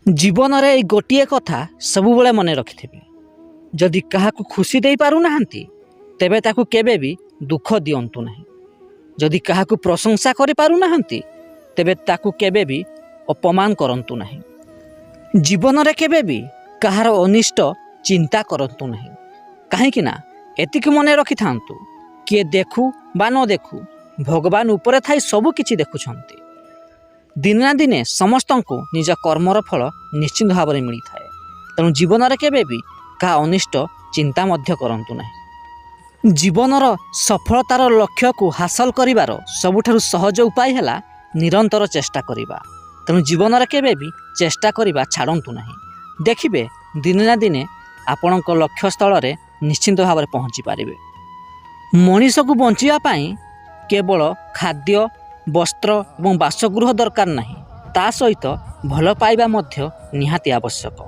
जीवन रे गोटे कथा सबुबले मन रखिथिबे। जदि काहाकू खुशी दे पारु नाहंती तेबे ताकू केबे भी दुख दियंतु नहीं। जदि काहाकू प्रशंसा करि पारु नाहंती तेबे ताकू केबे भी अपमान करंतु नहीं। जीवन रे केबे भी काहार अनिष्ट चिंता करंतु नहीं। काहेकि ना एतिक मन रखि थांतु किए देखू बा न देखू भगवान ऊपर थाई सब किछि देखुछंती। दिने ना दिने समस्त को निज कर्मर फल निश्चित भाव में मिली थाए। तेणु जीवन रे केबे भी का अनिष्ट चिंता मध्य करंतु नहीं। जीवनर सफलतार लक्ष्य को हासिल करिवार सबुठारु सहज उपाय हैला निरंतर चेष्टा करिबा। तेणु जीवन रे केबे भी चेष्टा करिबा छाड़ंतु नहीं। देखिबे दिने ना दिने आपणक लक्ष्य स्थल रे निश्चित भाव में पहुँची पारिबे। मनीष को बंचिया पाई केवल खाद्य वस्त्र और बासगृह दरकार नहीं, ता सहित भल पाइबा मध्य निहाती आवश्यक।